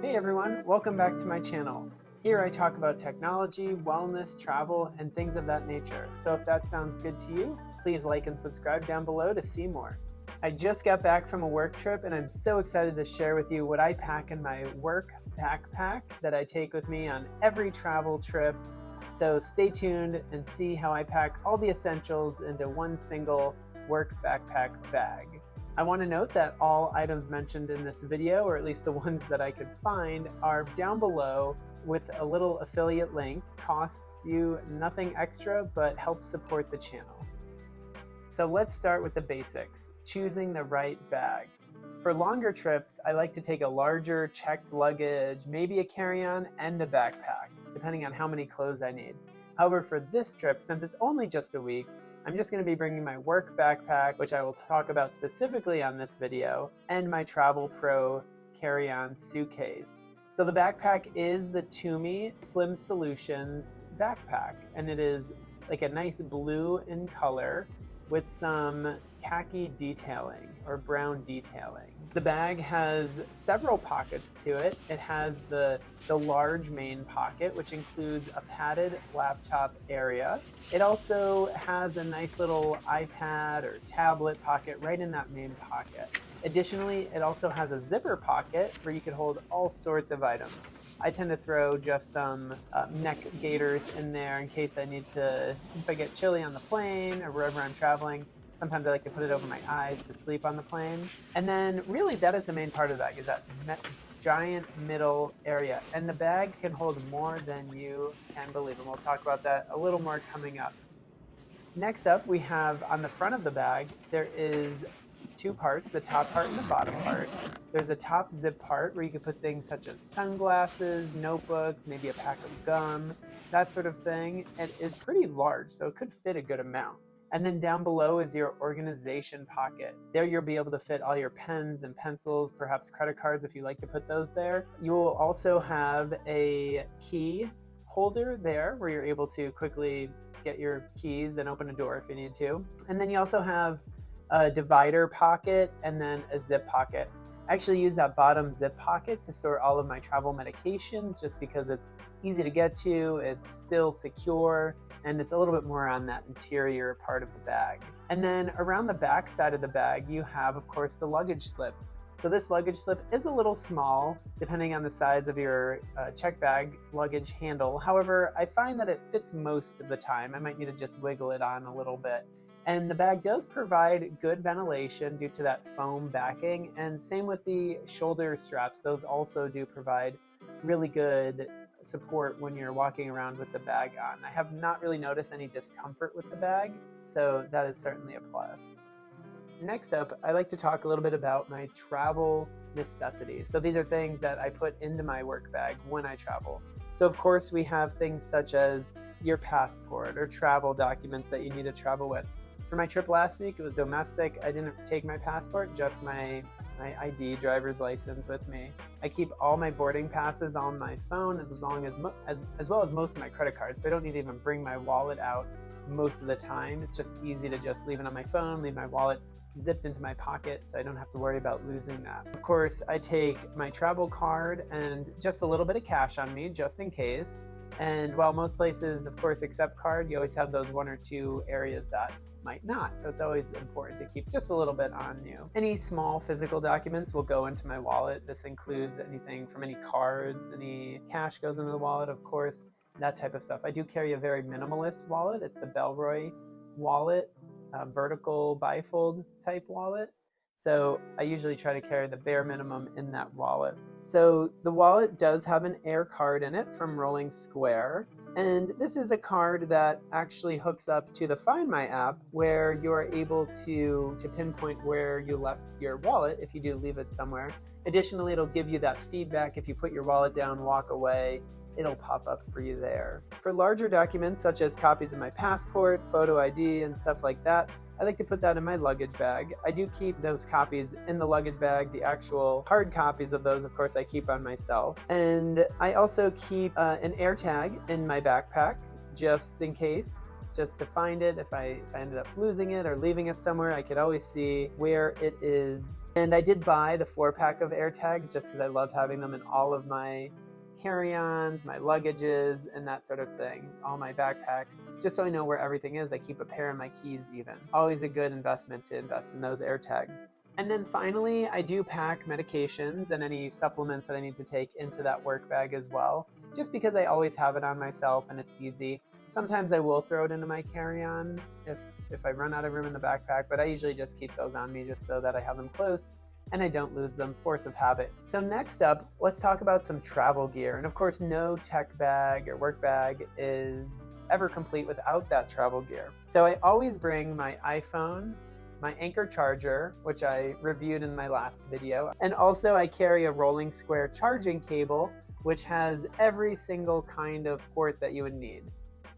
Hey everyone, welcome back to my channel. Here I talk about technology, wellness, travel, and things of that nature. So if that sounds good to you, please like and subscribe down below to see more. I just got back from a work trip and I'm so excited to share with you what I pack in my work backpack that I take with me on every travel trip. So stay tuned and see how I pack all the essentials into one single work backpack bag. I want to note that all items mentioned in this video, or at least the ones that I could find, are down below with a little affiliate link. Costs you nothing extra, but helps support the channel. So let's start with the basics, choosing the right bag. For longer trips, I like to take a larger checked luggage, maybe a carry-on and a backpack, depending on how many clothes I need. However, for this trip, since it's only just a week, I'm just going to be bringing my work backpack, which I will talk about specifically on this video, and my Travel Pro carry-on suitcase. So the backpack is the Tumi Slim Solutions backpack, and it is like a nice blue in color with some khaki detailing or brown detailing. The bag has several pockets to it. It has the large main pocket, which includes a padded laptop area. It also has a nice little iPad or tablet pocket right in that main pocket. Additionally, it also has a zipper pocket where you can hold all sorts of items. I tend to throw just some neck gaiters in there in case I need to, if I get chilly on the plane or wherever I'm traveling. Sometimes I like to put it over my eyes to sleep on the plane. And then really that is the main part of the bag, is that giant middle area. And the bag can hold more than you can believe. And we'll talk about that a little more coming up. Next up, we have on the front of the bag, there is two parts, the top part and the bottom part. There's a top zip part where you can put things such as sunglasses, notebooks, maybe a pack of gum, that sort of thing. It is pretty large, so it could fit a good amount. And then down below is your organization pocket. There you'll be able to fit all your pens and pencils, perhaps credit cards if you like to put those there. You will also have a key holder there where you're able to quickly get your keys and open a door if you need to. And then you also have a divider pocket and then a zip pocket. I actually use that bottom zip pocket to store all of my travel medications just because it's easy to get to, it's still secure, and it's a little bit more on that interior part of the bag. And then around the back side of the bag, you have, of course, the luggage slip. So this luggage slip is a little small, depending on the size of your check bag luggage handle. However, I find that it fits most of the time. I might need to just wiggle it on a little bit. And the bag does provide good ventilation due to that foam backing, and same with the shoulder straps. Those also do provide really good support when you're walking around with the bag on. I have not really noticed any discomfort with the bag, so that is certainly a plus. Next up, I like to talk a little bit about my travel necessities. So these are things that I put into my work bag when I travel. So of course we have things such as your passport or travel documents that you need to travel with. For my trip last week, it was domestic. I didn't take my passport, just my ID, driver's license with me. I keep all my boarding passes on my phone as well as most of my credit cards, so I don't need to even bring my wallet out most of the time. It's just easy to just leave it on my phone, leave my wallet zipped into my pocket, so I don't have to worry about losing that. Of course, I take my travel card and just a little bit of cash on me, just in case. And while most places, of course, accept card, you always have those one or two areas that might not. So it's always important to keep just a little bit on you. Any small physical documents will go into my wallet. This includes anything from any cards, any cash goes into the wallet, of course, that type of stuff. I do carry a very minimalist wallet. It's the Bellroy wallet, vertical bifold type wallet. So I usually try to carry the bare minimum in that wallet. So the wallet does have an Air card in it from Rolling Square. And this is a card that actually hooks up to the Find My app, where you are able to pinpoint where you left your wallet if you do leave it somewhere. Additionally, it'll give you that feedback if you put your wallet down, walk away, it'll pop up for you there. For larger documents, such as copies of my passport, photo ID, and stuff like that, I like to put that in my luggage bag. I do keep those copies in the luggage bag. The actual hard copies of those, of course, I keep on myself. And I also keep an AirTag in my backpack, just in case, just to find it. If I ended up losing it or leaving it somewhere, I could always see where it is. And I did buy the 4-pack of AirTags just because I love having them in all of my carry-ons, my luggages, and that sort of thing, all my backpacks, just so I know where everything is. I keep a pair in my keys even. Always a good investment to invest in those AirTags. And then finally, I do pack medications and any supplements that I need to take into that work bag as well, just because I always have it on myself and it's easy. Sometimes I will throw it into my carry-on if I run out of room in the backpack, but I usually just keep those on me just so that I have them close and I don't lose them, force of habit. So next up, let's talk about some travel gear. And of course, no tech bag or work bag is ever complete without that travel gear. So I always bring my iPhone, my Anchor charger, which I reviewed in my last video, and also I carry a rolling square charging cable, which has every single kind of port that you would need.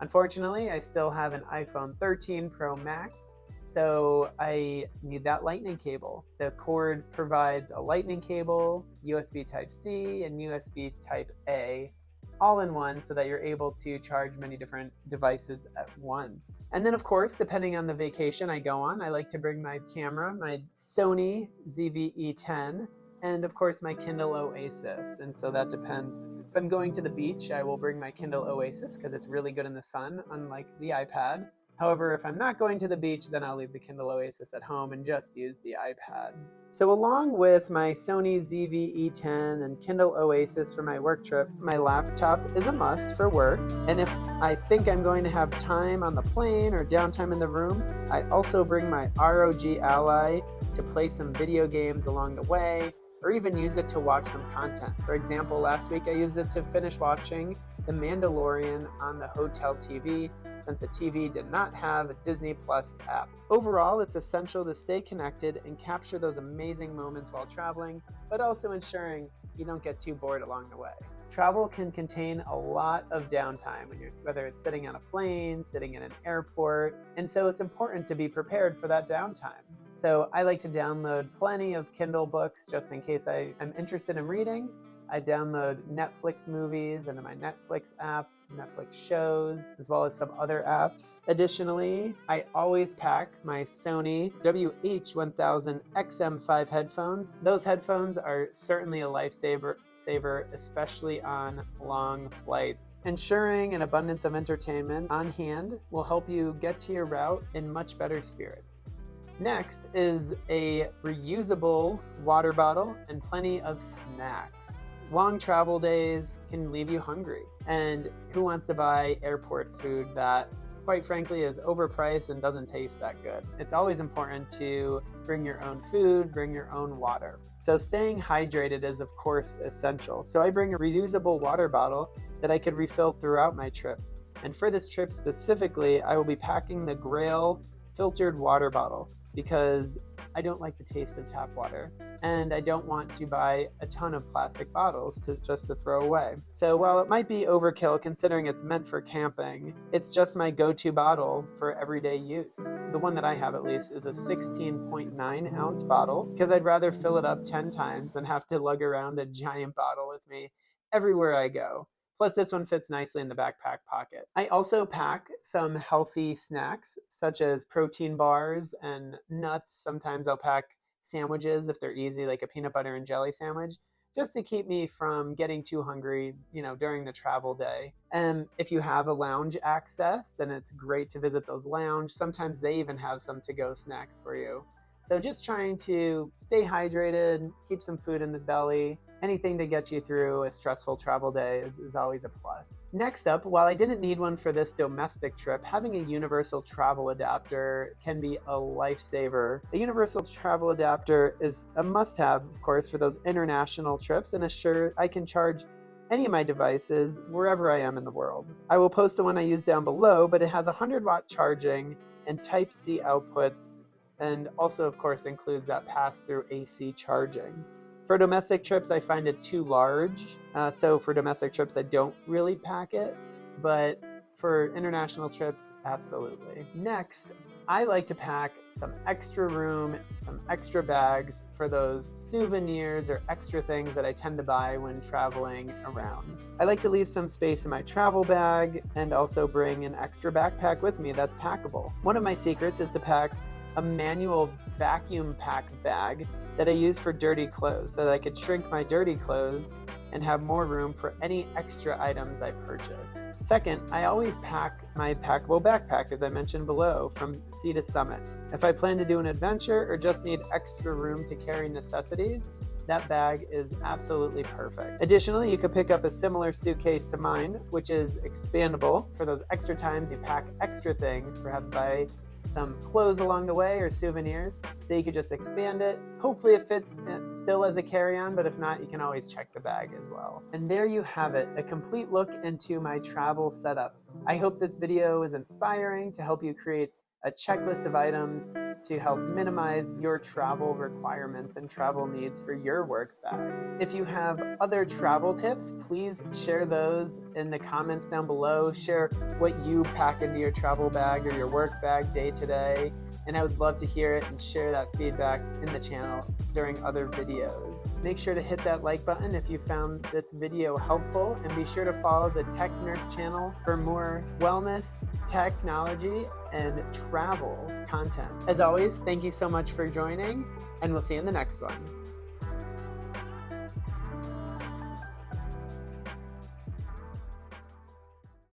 Unfortunately, I still have an iPhone 13 Pro Max, so I need that lightning cable. The cord provides a lightning cable, USB Type-C, and USB Type-A, all in one, so that you're able to charge many different devices at once. And then of course, depending on the vacation I go on, I like to bring my camera, my Sony ZV-E10, and of course my Kindle Oasis. And so that depends. If I'm going to the beach, I will bring my Kindle Oasis because it's really good in the sun, unlike the iPad. However, if I'm not going to the beach, then I'll leave the Kindle Oasis at home and just use the iPad. So along with my Sony ZV-E10 and Kindle Oasis for my work trip, my laptop is a must for work. And if I think I'm going to have time on the plane or downtime in the room, I also bring my ROG Ally to play some video games along the way, or even use it to watch some content. For example, last week I used it to finish watching The Mandalorian on the hotel TV, since the TV did not have a Disney Plus app. Overall, it's essential to stay connected and capture those amazing moments while traveling, but also ensuring you don't get too bored along the way. Travel can contain a lot of downtime, whether it's sitting on a plane, sitting in an airport, and so it's important to be prepared for that downtime. So I like to download plenty of Kindle books just in case I'm interested in reading. I download Netflix movies into my Netflix app, Netflix shows, as well as some other apps. Additionally, I always pack my Sony WH-1000 XM5 headphones. Those headphones are certainly a lifesaver, especially on long flights. Ensuring an abundance of entertainment on hand will help you get to your route in much better spirits. Next is a reusable water bottle and plenty of snacks. Long travel days can leave you hungry, and who wants to buy airport food that, quite frankly, is overpriced and doesn't taste that good? It's always important to bring your own food, bring your own water. So staying hydrated is of course essential. So I bring a reusable water bottle that I could refill throughout my trip. And for this trip specifically, I will be packing the Grail filtered water bottle, because I don't like the taste of tap water, and I don't want to buy a ton of plastic bottles just to throw away. So while it might be overkill considering it's meant for camping, it's just my go-to bottle for everyday use. The one that I have, at least, is a 16.9 ounce bottle, because I'd rather fill it up 10 times than have to lug around a giant bottle with me everywhere I go. Plus, this one fits nicely in the backpack pocket. I also pack some healthy snacks, such as protein bars and nuts. Sometimes I'll pack sandwiches if they're easy, like a peanut butter and jelly sandwich, just to keep me from getting too hungry, during the travel day. And if you have a lounge access, then it's great to visit those lounge. Sometimes they even have some to-go snacks for you. So just trying to stay hydrated, keep some food in the belly. Anything to get you through a stressful travel day is always a plus. Next up, while I didn't need one for this domestic trip, having a universal travel adapter can be a lifesaver. A universal travel adapter is a must-have, of course, for those international trips, and assure I can charge any of my devices wherever I am in the world. I will post the one I use down below, but it has 100-watt charging and Type-C outputs, and also, of course, includes that pass-through AC charging. For domestic trips, I find it too large. So for domestic trips, I don't really pack it, but for international trips, absolutely. Next, I like to pack some extra room, some extra bags for those souvenirs or extra things that I tend to buy when traveling around. I like to leave some space in my travel bag and also bring an extra backpack with me that's packable. One of my secrets is to pack a manual vacuum pack bag that I use for dirty clothes so that I could shrink my dirty clothes and have more room for any extra items I purchase. Second, I always pack my packable backpack, as I mentioned below, from sea to summit. If I plan to do an adventure or just need extra room to carry necessities, that bag is absolutely perfect. Additionally, you could pick up a similar suitcase to mine, which is expandable for those extra times you pack extra things, perhaps buy some clothes along the way or souvenirs, so you could just expand it. Hopefully it fits still as a carry-on, but if not, you can always check the bag as well. And there you have it, a complete look into my travel setup. I hope this video is inspiring to help you create a checklist of items to help minimize your travel requirements and travel needs for your work bag. If you have other travel tips, please share those in the comments down below. Share what you pack into your travel bag or your work bag day to day. And I would love to hear it and share that feedback in the channel during other videos. Make sure to hit that like button if you found this video helpful, and be sure to follow the Tech Nurse channel for more wellness, technology, and travel content. As always, thank you so much for joining, and we'll see you in the next one.